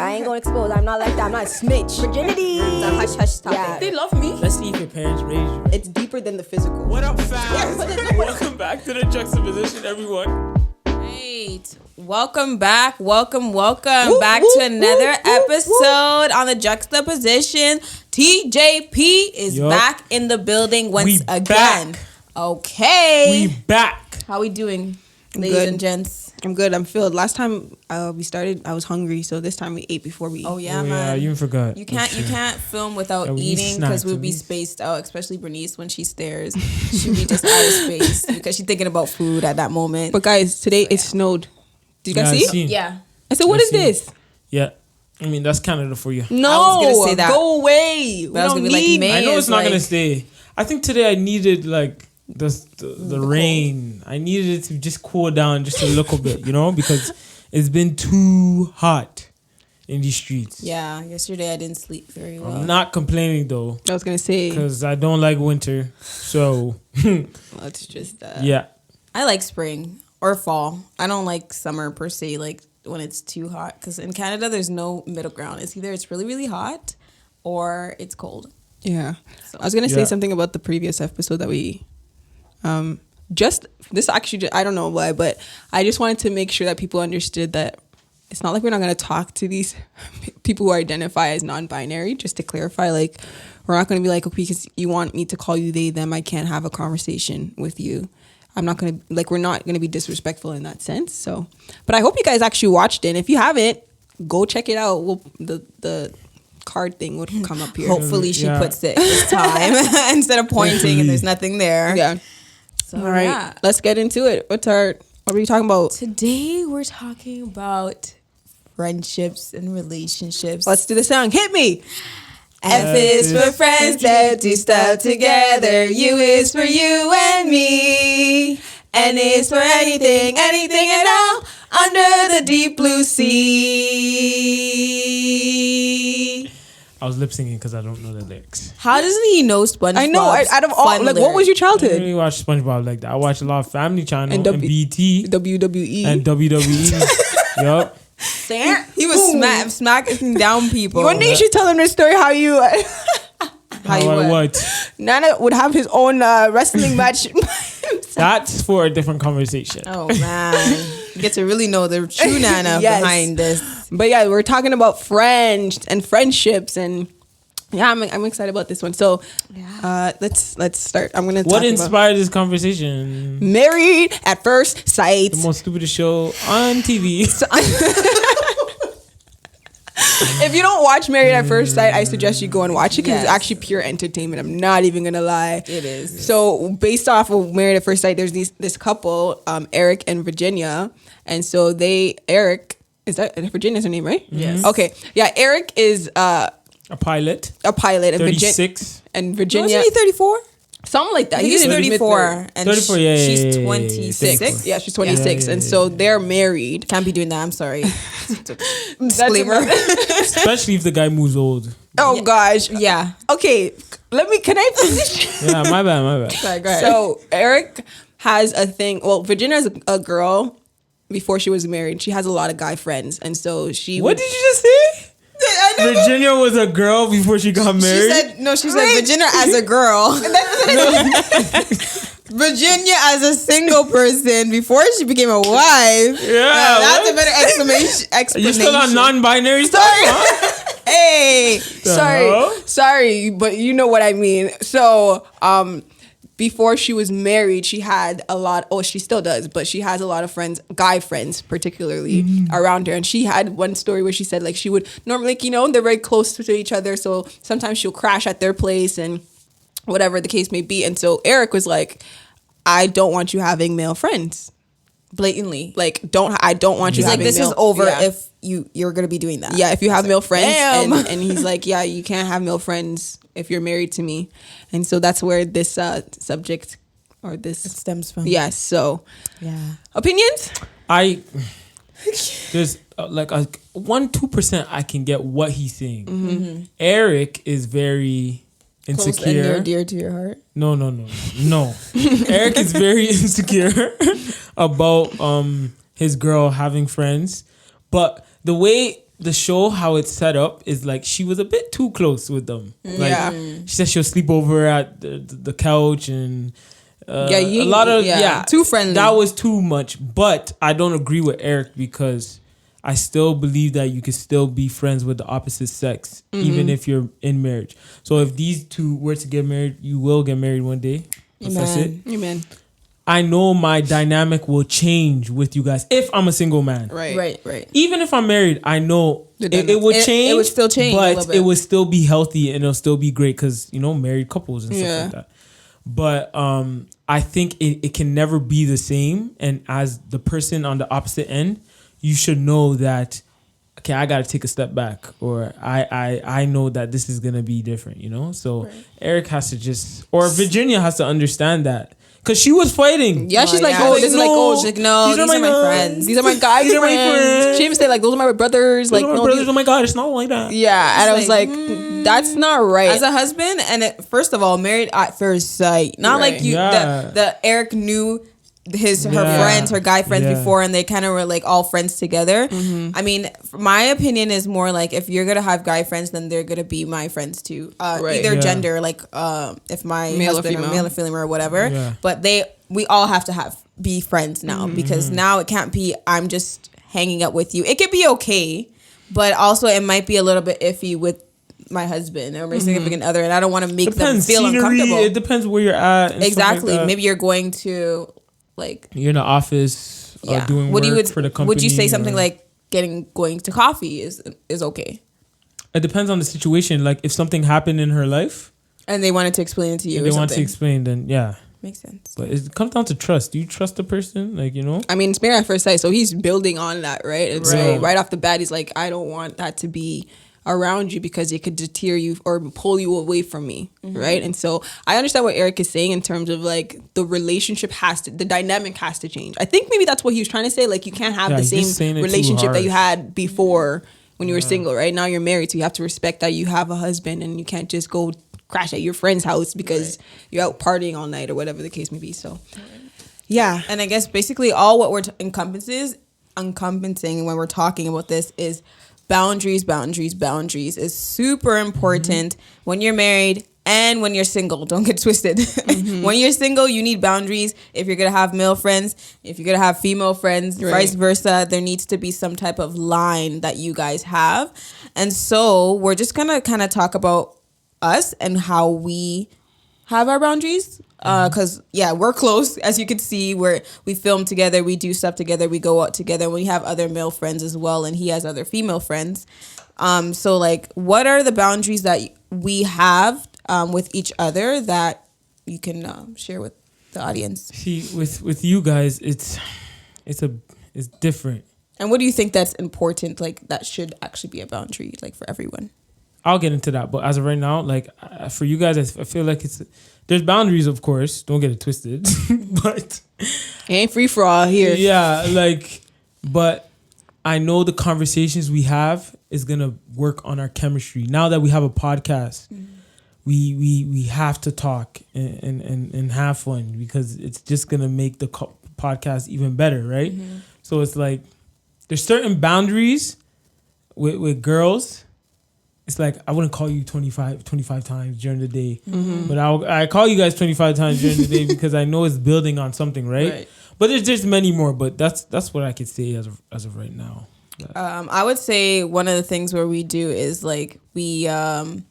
I ain't gonna expose. I'm not like that. I'm not a snitch. Virginity. It's a hush hush topic. Yeah. They love me. Let's see if your parents raised you right. It's deeper than the physical. What up, fam? Welcome back to the Juxtaposition, everyone. Great. Welcome back. Welcome back to another episode on the Juxtaposition. TJP is back in the building once again. Back. Okay. We back. How we doing, ladies and gents? I'm good. I'm filled. Last time we started, I was hungry, so this time we ate before we. Oh yeah, man. man. Yeah, you forgot. You can't film without eating because we'll be spaced out. Especially Bernice when she stares, she'll be just out of space because she's thinking about food at that moment. But guys, today it snowed. Did you guys see? Yeah. I said, what is this? Yeah. I mean, that's Canada for you. No, I was gonna say that. Go away. But I was gonna be like, May I know it's not like, gonna stay. I think today I needed like the rain. I needed it to just cool down just a little bit, you know, because it's been too hot in these streets. Yeah, yesterday I didn't sleep very well. I'm not complaining though. I was gonna say because I don't like winter. So let's just yeah. I like spring or fall. I don't like summer per se. Like when it's too hot, because in Canada there's no middle ground. It's either it's really really hot or it's cold. Yeah. So, I was gonna say something about the previous episode that we just this actually I don't know why, but I just wanted to make sure that people understood that it's not like we're not going to talk to these people who identify as non-binary. Just to clarify, like we're not going to be like, okay, because you want me to call you they them, I can't have a conversation with you. I'm not going to like, we're not going to be disrespectful in that sense. So, but I hope you guys actually watched it. And if you haven't, go check it out. The card thing would come up here. Hopefully she puts it this time instead of pointing and there's nothing there. Yeah. So, all right, let's get into it. What are we talking about? Today we're talking about friendships and relationships. Let's do the song. Hit me. F is for friends that do stuff together. U is for you and me. N is for anything at all under the deep blue sea. I was lip syncing because I don't know the lyrics. How doesn't he know SpongeBob? I know. Out of all, like, what was your I childhood? didn't really watch SpongeBob like that. I watched a lot of Family Channel and BT WWE and WWE. Yup. He was smacking down people. One day you should tell him the story how you what? Nana would have his own wrestling match. That's for a different conversation. Oh man, you get to really know the true Nana behind this. But yeah, we're talking about friends and friendships, and yeah, I'm excited about this one. So let's start. I'm gonna. What inspired this conversation? Married at First Sight, the most stupidest show on TV. If you don't watch Married at First Sight, I suggest you go and watch it because it's actually pure entertainment. I'm not even gonna lie. It is. So based off of Married at First Sight, there's this couple, Eric and Virginia, and so Eric is that Virginia's her name, right? Yes. Okay. Yeah, Eric is a pilot. and 36. and Virginia. Wasn't he 34? Something like that. He's 34 and 34, she's 26. Yeah, she's 26, and so they're married. Can't be doing that. I'm sorry. Disclaimer. Especially if the guy moves old. Oh gosh. Yeah. Okay. Can I finish? Yeah, my bad. Sorry, go ahead. So Eric has a thing. Well, Virginia is a girl. Before she was married, she has a lot of guy friends, and so she. What did you just say? Virginia was a girl before she got married. She said Virginia as a girl. Virginia as a single person before she became a wife. Yeah, that's a better explanation. Are you still on non-binary stuff? Huh? Hey, sorry, but you know what I mean. So, before she was married, she had a lot. Oh, she still does, but she has a lot of friends, guy friends, particularly around her. And she had one story where she said, like, she would normally, they're very close to each other, so sometimes she'll crash at their place and whatever the case may be. And so Eric was like, I don't want you having male friends. Blatantly, like, I don't want you having this male. Is over if you're gonna be doing that. Yeah, if you have male friends, and he's like, yeah, you can't have male friends if you're married to me. And so that's where this subject or this stems from. Yes. So yeah, opinions. There's like a 1-2% I can get what he's saying. Mm-hmm. Eric is very insecure. Close and near dear to your heart. No. Eric is very insecure about his girl having friends, but the way the show, how it's set up, is like she was a bit too close with them. Like she said she'll sleep over at the couch and a lot of too friendly. That was too much. But I don't agree with Eric because I still believe that you can still be friends with the opposite sex, even if you're in marriage. So if these two were to get married, you will get married one day. That's it. Amen. I know my dynamic will change with you guys if I'm a single man. Right. Even if I'm married, I know it would change. It would still change, but it would still be healthy and it'll still be great because married couples and stuff like that. But I think it can never be the same. And as the person on the opposite end, you should know that, okay, I got to take a step back, or I know that this is gonna be different. So Eric has to or Virginia has to understand that. Cause she was fighting. Yeah, she's like, this is like, she's like, no, these are my friends. These are my guys' friends. She even said like, those are my brothers. Those like, are my brothers. Oh my God, it's not like that. Yeah, and I was like, that's not right. As a husband, and first of all, married at first sight. Not like you. Yeah. The Eric knew her friends, her guy friends before, and they kind of were like all friends together. I mean, my opinion is more like, if you're gonna have guy friends, then they're gonna be my friends too. Either gender, like if my husband or male or female or whatever. But we all have to be friends now, because now it can't be I'm just hanging out with you. It could be okay, but also it might be a little bit iffy with my husband or my significant other, and I don't want to make them feel uncomfortable. It depends where you're at. Exactly. Maybe you're going to you're in the office doing work for the company. Would you say something like going to coffee is okay? It depends on the situation. Like if something happened in her life and they wanted to explain it to you, they want to explain, then makes sense. But it comes down to trust. Do you trust the person? I mean, it's married at first sight, so he's building on that, right? And so right off the bat, he's like, I don't want that to be around you because it could deter you or pull you away from me, right? And so I understand what Eric is saying in terms of like the relationship the dynamic has to change. I think maybe that's what he was trying to say. Like you can't have the same relationship that you had before when you were single, right? Now you're married, so you have to respect that you have a husband and you can't just go crash at your friend's house because you're out partying all night or whatever the case may be. So yeah. And I guess basically all what we're encompassing when we're talking about this is boundaries is super important when you're married and when you're single. Don't get twisted. When you're single, you need boundaries. If you're going to have male friends, if you're going to have female friends, vice versa, there needs to be some type of line that you guys have. And so we're just going to kind of talk about us and how we have our boundaries. Because we're close, as you can see. We film together, we do stuff together, we go out together. We have other male friends as well, and he has other female friends. So like, what are the boundaries that we have with each other that you can share with the audience? See, with you guys, it's different. And what do you think that's important? Like that should actually be a boundary, like for everyone. I'll get into that, but as of right now, like for you guys, I feel like there's boundaries, of course. Don't get it twisted, but it ain't free for all here. Yeah, but I know the conversations we have is gonna work on our chemistry. Now that we have a podcast, we have to talk and have fun because it's just gonna make the podcast even better, right? So it's like there's certain boundaries with girls. It's like I wouldn't call you 25 times during the day, but I call you guys 25 times during the day because I know it's building on something, right? But there's just many more. But that's what I could say as of right now. I would say one of the things where we do is like we don't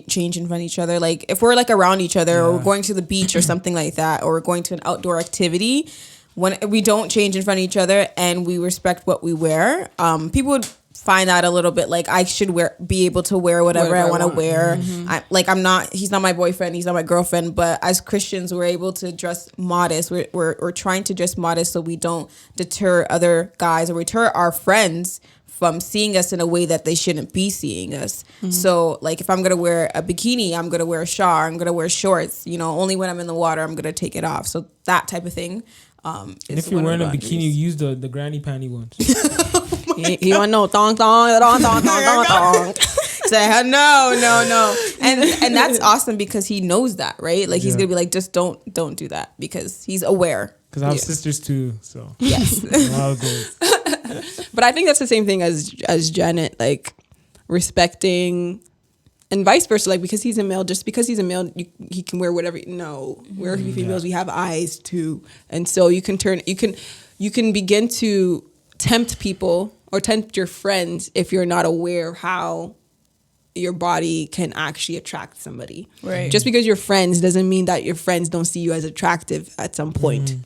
change in front of each other. Like if we're like around each other or we're going to the beach or something like that, or we're going to an outdoor activity, when we don't change in front of each other and we respect what we wear, people would find out a little bit like I should be able to wear whatever I want to wear. He's not my boyfriend, he's not my girlfriend, but as Christians we're able to dress modest. We're trying to dress modest so we don't deter other guys or deter our friends from seeing us in a way that they shouldn't be seeing us. So like if I'm gonna wear a bikini, I'm gonna wear a shawl, I'm gonna wear shorts, only when I'm in the water I'm gonna take it off. So that type of thing. And if you're wearing a bikini, use the granny panty ones. He want no thong. Say no. And that's awesome because he knows that, right? Like he's gonna be like, just don't do that because he's aware. Because I have sisters too, so yes. But I think that's the same thing as Janet, like respecting, and vice versa. Like because he's a male, just because he's a male, he can wear whatever. No, we're females. We have eyes too, and so you can begin to tempt people or tempt your friends if you're not aware of how your body can actually attract somebody. Right. Just because you're friends doesn't mean that your friends don't see you as attractive at some point.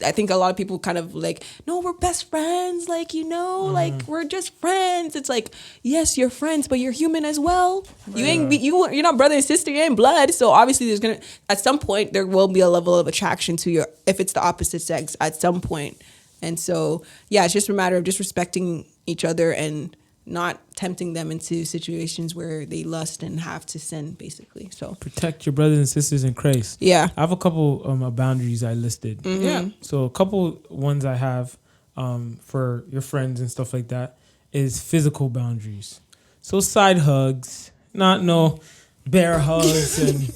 I think a lot of people kind of like, no, we're best friends. Like, like we're just friends. It's like, yes, you're friends, but you're human as well. Right. You're not brother and sister. You ain't blood. So obviously at some point, there will be a level of attraction to if it's the opposite sex at some point. And so, yeah, it's just a matter of just respecting each other and not tempting them into situations where they lust and have to sin, basically. So protect your brothers and sisters in Christ. Yeah, I have a couple boundaries I listed. Mm-hmm. Yeah. So a couple ones I have for your friends and stuff like that is physical boundaries. So side hugs, not no bear hugs, and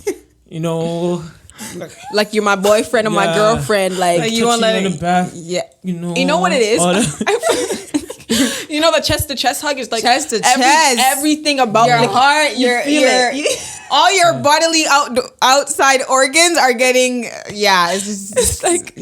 like you're my boyfriend or my girlfriend. Like you want in the back. Yeah, you know what it is. The chest to chest hug is like chest to chest. Everything about your heart, your all your bodily outside organs are getting. Yeah, it's like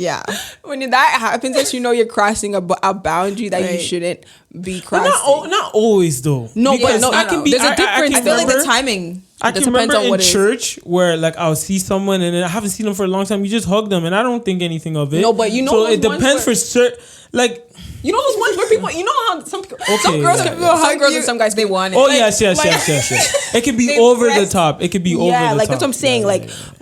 when that happens, that you're crossing a boundary that you shouldn't be crossing. Not always though. No, because but I can be. There's a difference. I feel like the timing. I can remember in church where like I'll see someone and I haven't seen them for a long time. You just hug them and I don't think anything of it. No, but so it depends for certain. Like those ones where people, how some girls can hug girls and some guys they want it. Oh yes. It can be over the top. It could be over the top. Yeah, like that's what I'm saying.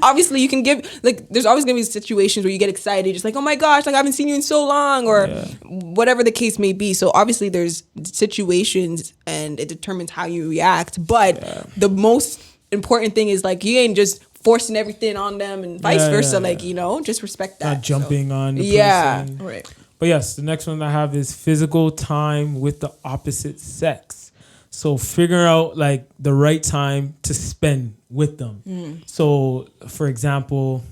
Obviously you can give there's always gonna be situations where you get excited, just like, oh my gosh, like I haven't seen you in so long, or whatever the case may be. So obviously there's situations and it determines how you react. But the most important thing is like you ain't just forcing everything on them and vice versa. Like, just respect that. Not jumping on the person. Right. But yes, the next one I have is physical time with the opposite sex. So figure out like the right time to spend with them. So for example,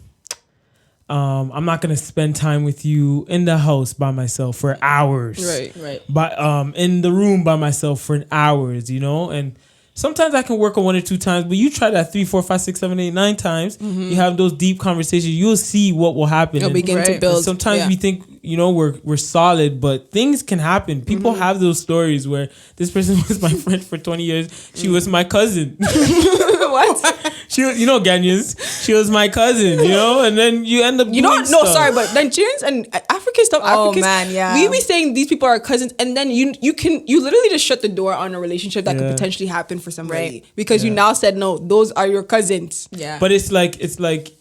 I'm not gonna spend time with you in the house by myself for hours. Right. But in the room by myself for hours, and sometimes I can work on 1 or 2 times, but you try that 3, 4, 5, 6, 7, 8, 9 times. You have those deep conversations. You'll see what will happen. You'll begin to build. Sometimes we think we're solid, but things can happen. People have those stories where this person was my friend for 20 years. She was my cousin. What? She was, Ghanaians. She was my cousin. And then you end up. Sorry, but Nigerians and Africans, we be saying these people are cousins, and then you literally just shut the door on a relationship that could potentially happen for somebody because you now said no, those are your cousins. Yeah, but it's like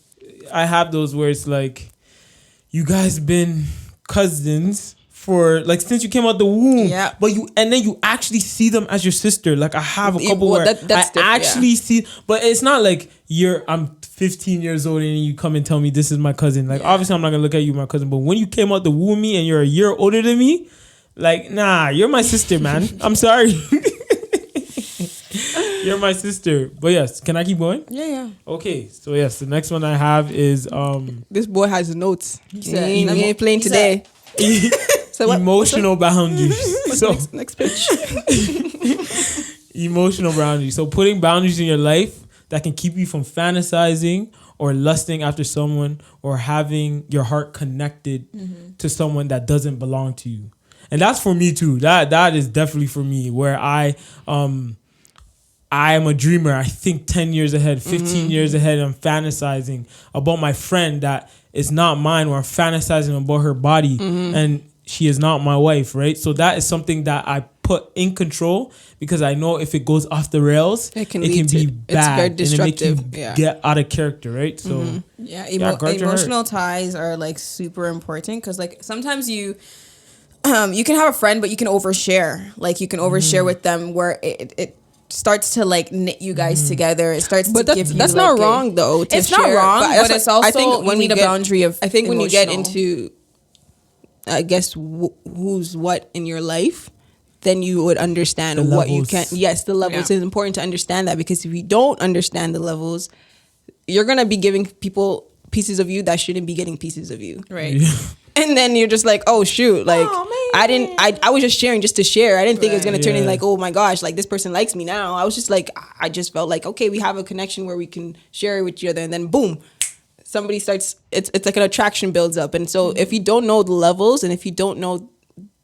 I have those where it's like you guys been cousins for like since you came out the womb, but then you actually see them as your sister. Like I have a couple where I actually see, but it's not like I'm 15 years old and you come and tell me this is my cousin. Like obviously I'm not gonna look at you my cousin, but when you came out the womb me and you're a year older than me, like nah, you're my sister, man. I'm sorry. You're my sister. But yes, can I keep going? Yeah. Okay, so yes, the next one I have is this boy has notes. He ain't playing today. So emotional boundaries. So next page. Emotional boundaries. So putting boundaries in your life that can keep you from fantasizing or lusting after someone or having your heart connected to someone that doesn't belong to you. And that's for me too. That is definitely for me where I am a dreamer. I think 10 years ahead, 15 years ahead. I'm fantasizing about my friend that is not mine, or I'm fantasizing about her body and she is not my wife, right? So that is something that I put in control because I know if it goes off the rails, it can be bad. It's very destructive. And it makes you get out of character, right? So emotional ties are like super important because like sometimes you can have a friend, but you can overshare. Like you can overshare with them where it starts to like knit you guys together. It starts to give you. That's not wrong though. It's not wrong, but it's also I think when you need a boundary of. I think when you get into, I guess who's what in your life, then you would understand what you can. Yes, the levels is important to understand that because if you don't understand the levels, you're gonna be giving people pieces of you that shouldn't be getting pieces of you. Right. Yeah. And then you're just like, oh shoot, like I was just sharing just to share. I didn't think it was going to turn in like, oh my gosh, like this person likes me now. I was just like, I just felt like, okay, we have a connection where we can share it with each other. And then boom, somebody starts, it's like an attraction builds up. And so if you don't know the levels and if you don't know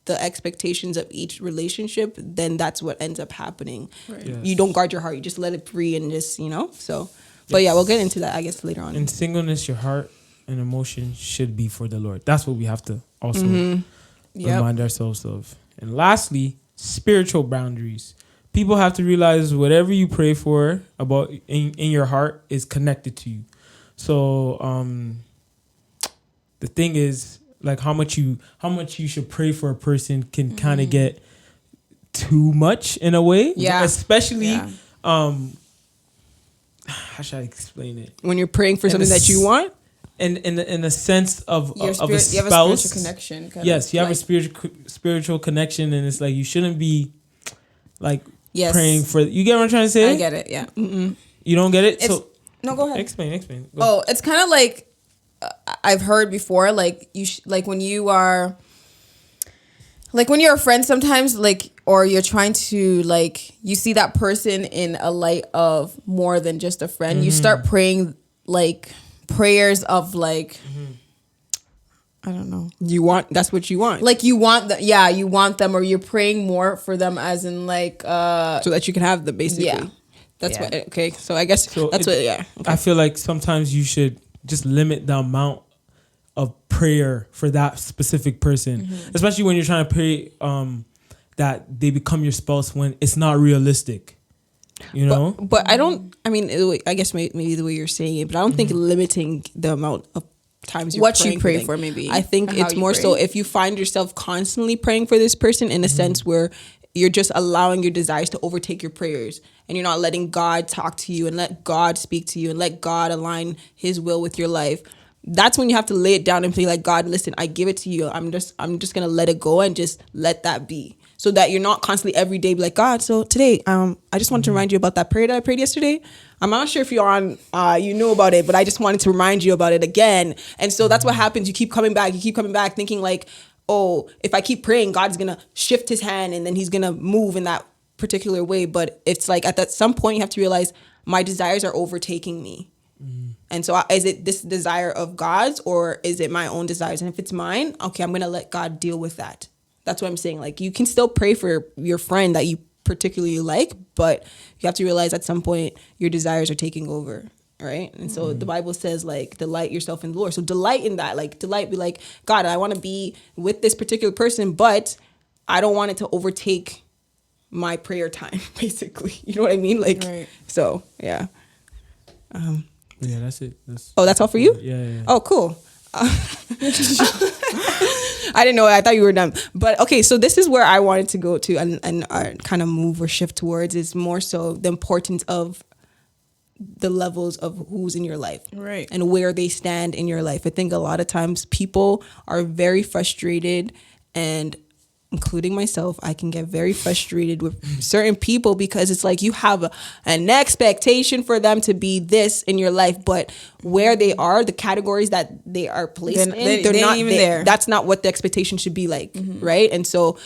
the expectations of each relationship, then that's what ends up happening. Right. Yes. You don't guard your heart. You just let it free and just, so. But yeah, we'll get into that, I guess, later on. In singleness, your heart and emotion should be for the Lord. That's what we have to also remind ourselves of. And lastly, spiritual boundaries. People have to realize whatever you pray for about in your heart is connected to you. So the thing is, like how much you should pray for a person can kind of get too much in a way. Yeah. Especially how should I explain it? When you're praying for something that you want? In the sense of a spouse. You have a spiritual connection. Yes, you have a spiritual connection, and it's like you shouldn't be like praying for. You get what I'm trying to say? I get it. Yeah. Mm-mm. You don't get it? No, go ahead. Explain. Go. Oh, it's kind of like I've heard before. Like like when you are, like when you're a friend sometimes, like, or you're trying to, like, you see that person in a light of more than just a friend. You start praying like prayers of like, I don't know. That's what you want. Like you want you want them, or you're praying more for them as in like, so that you can have them basically. Yeah. That's what, okay. So I guess that's what, Okay. I feel like sometimes you should just limit the amount of prayer for that specific person, especially when you're trying to pray that they become your spouse when it's not realistic. You know? But I guess maybe the way you're saying it, but I don't think limiting the amount of times you're what you pray for, maybe. I think it's more so if you find yourself constantly praying for this person in a sense where you're just allowing your desires to overtake your prayers and you're not letting God talk to you and let God speak to you and let God align his will with your life. That's when you have to lay it down and be like, God, listen, I give it to you. I'm just going to let it go and just let that be. So that you're not constantly every day be like, God, so today, I just want to remind you about that prayer that I prayed yesterday. I'm not sure if you're on, you know about it, but I just wanted to remind you about it again. And so that's what happens. You keep coming back thinking like, oh, if I keep praying, God's going to shift his hand and then he's going to move in that particular way. But it's like at some point you have to realize my desires are overtaking me. And so is it this desire of God's or is it my own desires? And if it's mine, okay, I'm going to let God deal with that. That's what I'm saying. Like you can still pray for your friend that you particularly like, but you have to realize at some point your desires are taking over. Right. And so the Bible says like delight yourself in the Lord. So delight in that, like be like, God, I want to be with this particular person, but I don't want it to overtake my prayer time, basically. You know what I mean? Like, so yeah. Yeah, that's it. That's all for you? Yeah. Oh, cool. I didn't know. I thought you were done. But okay, so this is where I wanted to go to and kind of move or shift towards is more so the importance of the levels of who's in your life, right, and where they stand in your life. I think a lot of times people are very frustrated, and including myself, I can get very frustrated with certain people because it's like you have an expectation for them to be this in your life, but where they are, the categories that they are placed in, they're not even there. That's not what the expectation should be like, right? And so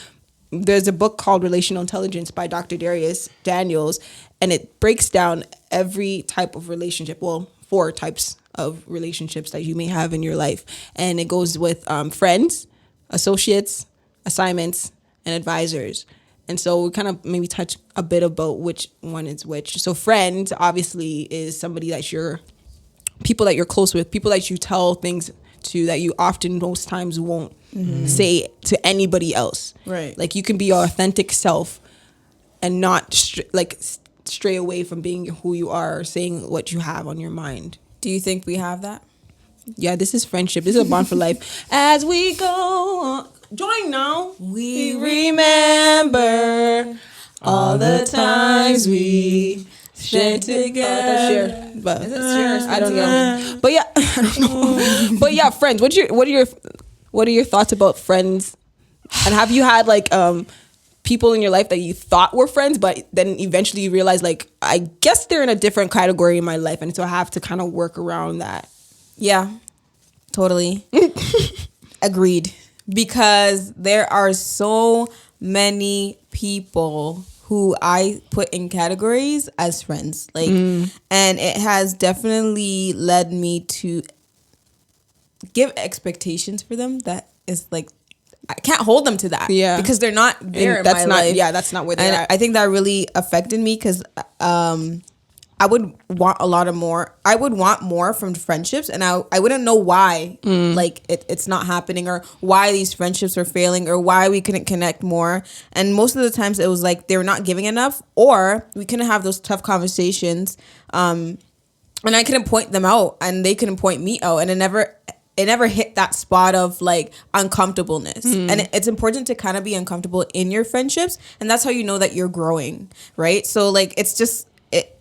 there's a book called Relational Intelligence by Dr. Darius Daniels, and it breaks down every type of relationship. Well, 4 types of relationships that you may have in your life. And it goes with friends, associates, assignments, and advisors. And so we kind of maybe touch a bit about which one is which. So friends obviously is somebody that people that you're close with, people that you tell things to that you often most times won't say to anybody else. Right. Like you can be your authentic self and not stray away from being who you are or saying what you have on your mind. Do you think we have that? Yeah, this is friendship. This is a bond for life. As we go, join now. We remember all the times we shared together. But I don't know. But yeah, I don't know. But yeah, friends. What are your thoughts about friends? And have you had like people in your life that you thought were friends, but then eventually you realize like I guess they're in a different category in my life, and so I have to kind of work around that. Yeah, totally. Agreed. because there are so many people who I put in categories as friends, like, and it has definitely led me to give expectations for them that is like I can't hold them to that, because they're not there in my life. Yeah, that's not where they're at. I think that really affected me because I would want a lot of more. I would want more from friendships, and I wouldn't know why like it's not happening, or why these friendships are failing, or why we couldn't connect more. And most of the times it was like they were not giving enough, or we couldn't have those tough conversations. And I couldn't point them out, and they couldn't point me out, and it never hit that spot of like uncomfortableness. And it's important to kind of be uncomfortable in your friendships, and that's how you know that you're growing, right? So like it's just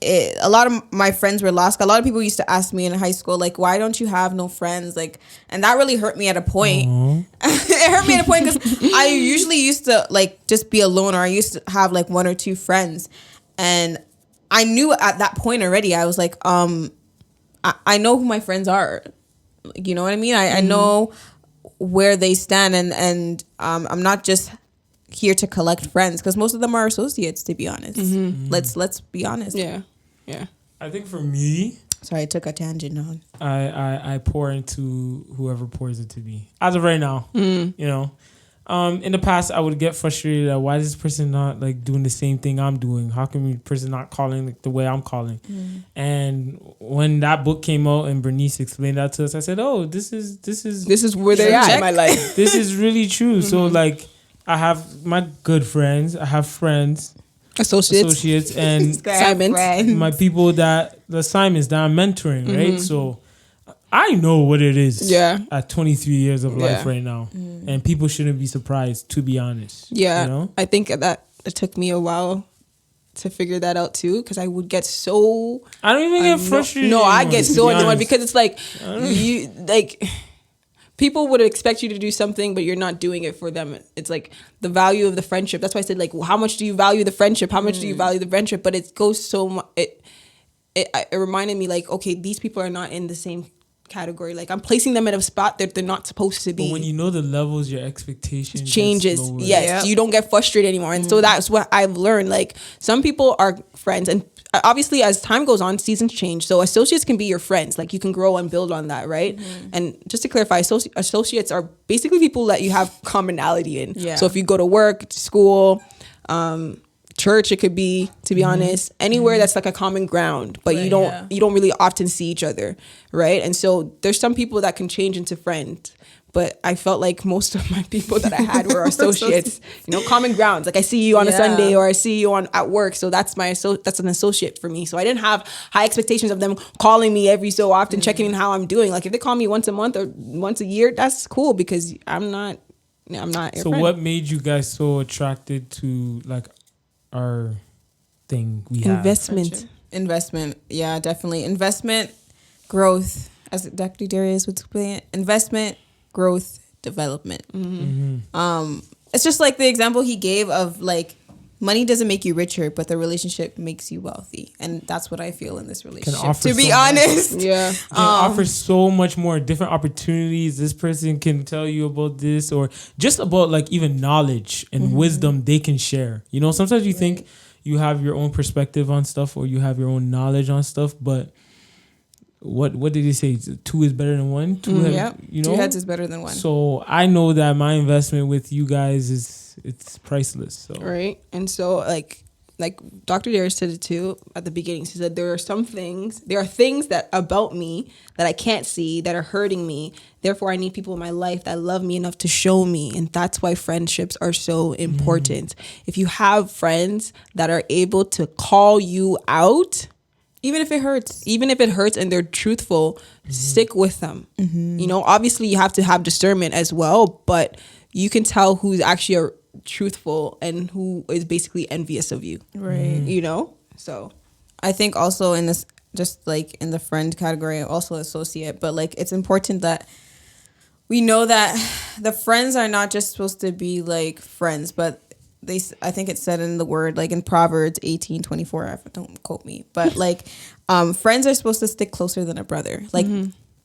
a lot of my friends were lost. A lot of people used to ask me in high school, like, why don't you have no friends? Like, and that really hurt me at a point. It hurt me at a point because I usually used to like just be alone, or I used to have like one or two friends, and I knew at that point already. I was like, I know who my friends are. You know what I mean? I know where they stand, and I'm not just here to collect friends, because most of them are associates, to be honest. Let's be honest. Yeah. I think for me, sorry, I took a tangent on. I pour into whoever pours into me. As of right now, you know, in the past I would get frustrated at why is this person not like doing the same thing I'm doing? How come the person not calling like the way I'm calling? And when that book came out and Bernice explained that to us, I said, oh, this is where they're at in my life. This is really true. So like, I have my good friends. I have friends, associates, and Simons. My people the assignments that I'm mentoring, right? So I know what it is. At 23 years of life right now, and people shouldn't be surprised. To be honest, you know? I think that it took me a while to figure that out too, because I would get so. I don't even get frustrated. No, I get so annoyed because it's like you like. People would expect you to do something, but you're not doing it for them. It's like the value of the friendship. That's why I said, like, how much do you value the friendship? How much do you value the friendship? But it goes so much. It reminded me, like, okay, these people are not in the same category. Like, I'm placing them at a spot that they're not supposed to be. But when you know the levels, your expectation changes. Yes, you don't get frustrated anymore. And so that's what I've learned. Like, some people are friends, and obviously as time goes on, seasons change. So associates can be your friends. Like, you can grow and build on that, right? And just to clarify, associates are basically people that you have commonality in. So if you go to work, school, church, it could be, to be honest, anywhere that's like a common ground, but you don't really often see each other, right? And so there's some people that can change into friends, but I felt like most of my people that I had were associates, you know, common grounds. Like, I see you on a Sunday, or I see you at work, so that's an associate for me. So I didn't have high expectations of them calling me every so often, checking in how I'm doing. Like, if they call me once a month or once a year, that's cool, because I'm not your So friend. what made you guys so attracted to like our thing we have? Investment. Yeah, definitely. Investment, growth, as Dr. Darius would explain it. Investment, growth, development. It's just like the example he gave of like, money doesn't make you richer, but the relationship makes you wealthy. And that's what I feel in this relationship, to be honest. Can offer so much more different opportunities. This person can tell you about this, or just about like even knowledge and wisdom they can share. You know, sometimes you think you have your own perspective on stuff, or you have your own knowledge on stuff, but what did he say? 2 is better than 1? 2 heads is better than 1. So I know that my investment with you guys it's priceless. So. Right. And so like Dr. Darius said it too at the beginning. He said there are things that about me that I can't see that are hurting me. Therefore, I need people in my life that love me enough to show me. And that's why friendships are so important. If you have friends that are able to call you out, even if it hurts and they're truthful, stick with them. You know, obviously you have to have discernment as well, but you can tell who's actually truthful and who is basically envious of you. Right. You know? So I think also in this, just like in the friend category, also associate, but like it's important that we know that the friends are not just supposed to be like friends, but I think it said in the word, like in Proverbs 18:24, don't quote me, but like friends are supposed to stick closer than a brother. Like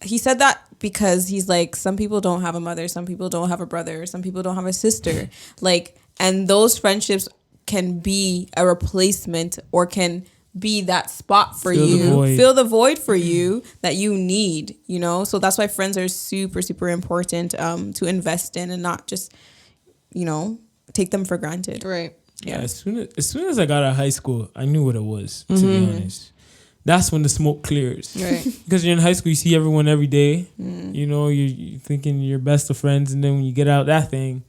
he said that because he's like, some people don't have a mother, some people don't have a brother, some people don't have a sister. Like, and those friendships can be a replacement or can be that spot for you, fill the void for you that you need, you know? So that's why friends are super, super important to invest in and not just, you know, take them for granted. Right. Yeah. As soon as I got out of high school, I knew what it was, to be honest. That's when the smoke clears. Right. Because you're in high school, you see everyone every day. You know, you're thinking you're best of friends. And then when you get out that thing,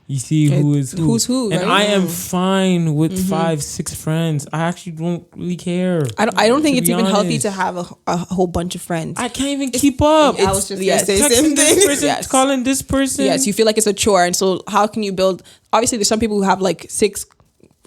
you see who's who. And right? I am fine with 5-6 friends. I actually don't really care. I don't think it's even healthy to have a whole bunch of friends. I can't even keep up. I was just saying the same thing. Calling this person. Yes, you feel like it's a chore. And so how can you build... Obviously, there's some people who have like 6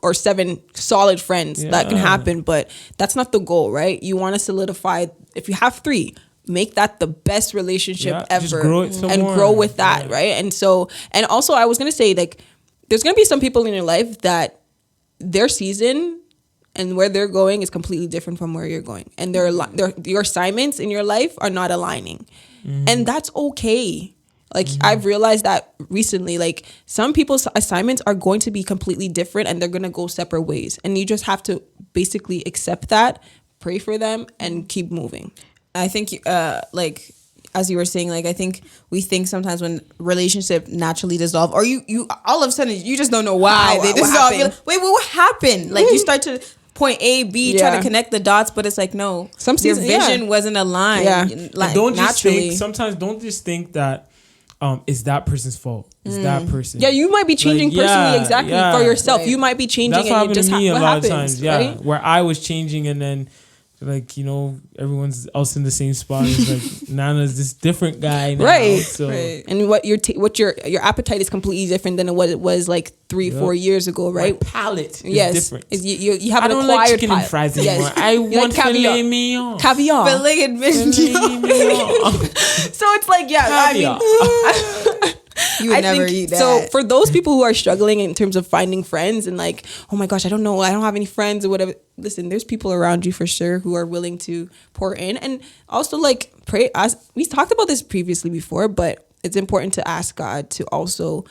or 7 solid friends. That can happen. But that's not the goal, right? You want to solidify... If you have 3... make that the best relationship ever, just grow it and grow with that, right? And so, and also I was gonna say, like, there's gonna be some people in your life that their season and where they're going is completely different from where you're going, and your assignments in your life are not aligning, and that's okay. Like, I've realized that recently, like, some people's assignments are going to be completely different and they're gonna go separate ways, and you just have to basically accept that, pray for them, and keep moving. I think, like, as you were saying, like, I think we think sometimes when relationship naturally dissolve, or you all of a sudden, you just don't know why they dissolve. You're like, wait, what happened? Like, you start to point A, B, try to connect the dots, but it's like, no, your vision wasn't aligned. Yeah. Like, don't just think that it's that person's fault. It's that person. Yeah, you might be changing personally for yourself. Right. You might be changing. That's what happened to me a lot of times. Yeah, right? Where I was changing and then, like, you know, everyone's else in the same spot. It's like Nana's this different guy now. Right. So. Right. And what your appetite is completely different than what it was like 3-4 years ago, right? My palate is different. You have an acquired palate. I don't like chicken and fries anymore. I want like filet mignon. Caviar. Filet mignon. So it's like, caviar. I mean... You would never eat that. So for those people who are struggling in terms of finding friends and like, oh my gosh, I don't know, I don't have any friends or whatever. Listen, there's people around you for sure who are willing to pour in, and also like pray. As we talked about this previously before, but it's important to ask God to also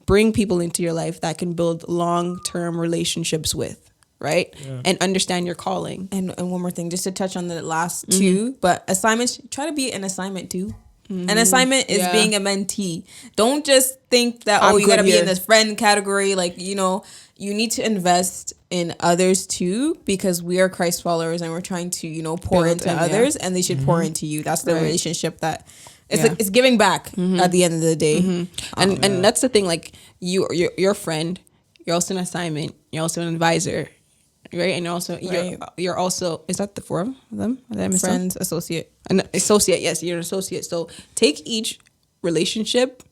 bring people into your life that can build long-term relationships with. Right? Yeah. And understand your calling. And one more thing, just to touch on the last two, but assignments, try to be an assignment too. An assignment is being a mentee. Don't just think that, you got to be in this friend category. Like, you know, you need to invest in others too, because we are Christ followers and we're trying to, you know, pour into others and they should pour into you. That's the relationship that it's like, it's giving back at the end of the day. And that's the thing, like you're a friend, you're also an assignment, you're also an advisor. Right, and also you're also, is that the four of them? Friends, associate, an associate. Yes, you're an associate. So take each relationship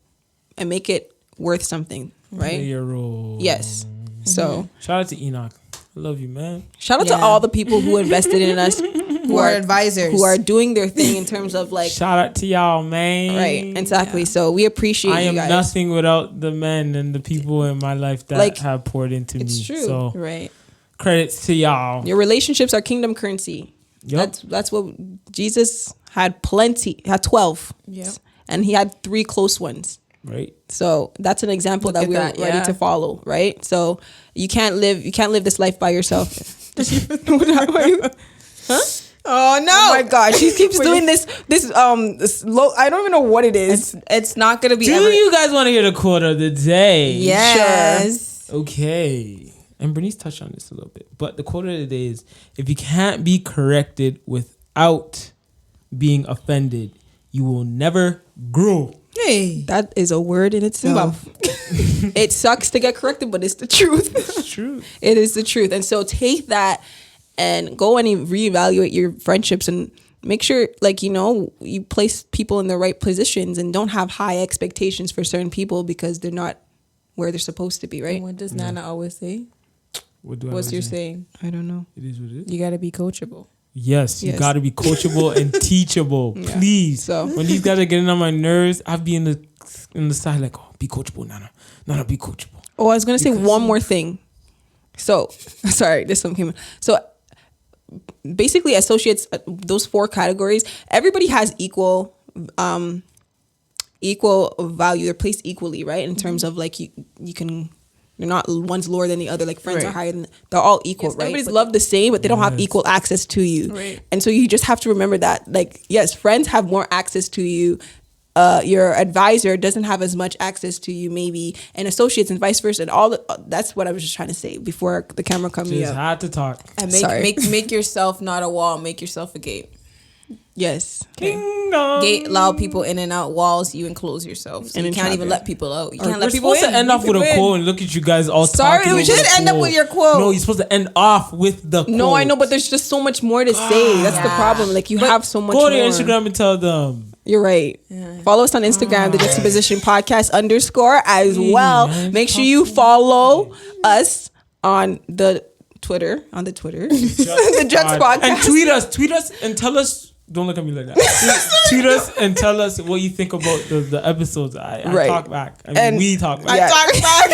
and make it worth something. Right. Your role. Yes. So shout out to Enoch. I love you, man. Shout out to all the people who invested in us, who are advisors, who are doing their thing in terms of like. Shout out to y'all, man. Right, exactly. Yeah. So we appreciate. I am you guys. nothing without the men and the people in my life that have poured into me. It's true. So, right. Credits to y'all. Your relationships are kingdom currency. Yep. That's what Jesus had. Had 12. Yep. And he had 3 close ones. Right. So that's an example that we're ready to follow. Right. So you can't live this life by yourself. Huh? Oh no! Oh my God, she keeps doing this low. I don't even know what it is. It's not gonna be. Do you guys want to hear the quote of the day? Yes. Sure. Okay. And Bernice touched on this a little bit, but the quote of the day is: if you can't be corrected without being offended, you will never grow. Hey, that is a word in itself. It sucks to get corrected, but it's the truth. It's true. It is the truth. And so take that and go and reevaluate your friendships and make sure, like, you know, you place people in the right positions and don't have high expectations for certain people because they're not where they're supposed to be, right? And what does Nana always say? What's your saying? I don't know. It is what it is. You got to be coachable. Yes, you got to be coachable and teachable. Please. So when these guys are getting on my nerves, I'll be in the side like, oh, be coachable, Nana. Nana, be coachable. Oh, I was going to say one more thing. So, sorry, this one came in. So basically associates, those 4 categories, everybody has equal equal value. They're placed equally, right? In terms of like you can. They're not one's lower than the other. Like friends are higher than. They're all equal, right? Everybody's loved the same, but they don't have equal access to you. Right. And so you just have to remember that. Like, yes, friends have more access to you. Your advisor doesn't have as much access to you, maybe, and associates and vice versa. And that's what I was just trying to say before the camera comes. Just had to talk. And make yourself not a wall. Make yourself a gate. Yes. Okay. Gate allow people in and out. Walls you enclose yourself. So you can't even let people out. You can't let people in. We're supposed to end off with a quote and look at you guys all talking. Sorry, we should end up with your quote. No, you're supposed to end off with the quote. No, I know, but there's just so much more to say. That's the problem. Like you have so much more. Go to Instagram and tell them. You're right. Yeah. Follow us on Instagram, the Juxtaposition Podcast _ as well. Make sure you follow us on the Twitter. The Jux Podcast. And tweet us and tell us. Don't look at me like that. Tweet us and tell us what you think about the episodes. I talk back. We talk back. I talk back.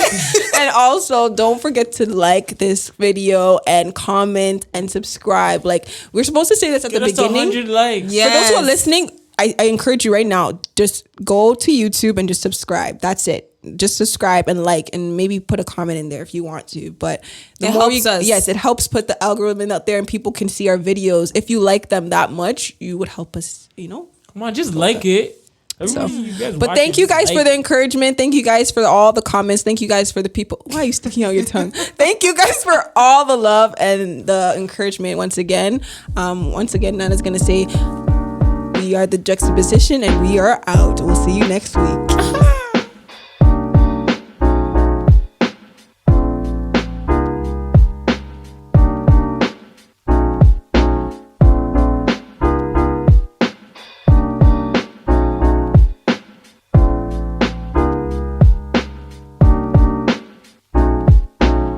And also, don't forget to like this video and comment and subscribe. Like, we're supposed to say this at the beginning. 100 likes. Yes. For those who are listening, I encourage you right now, just go to YouTube and just subscribe. That's it. Just subscribe and like, and maybe put a comment in there if you want to. But the more helps us. Yes, it helps put the algorithm out there and people can see our videos. If you like them that much, you would help us, Come on, just like it. So, but thank you guys for the encouragement. Thank you guys for all the comments. Thank you guys for the people. Why are you sticking out your tongue? Thank you guys for all the love and the encouragement once again. Nana's going to say, we are the Juxtaposition and we are out. We'll see you next week.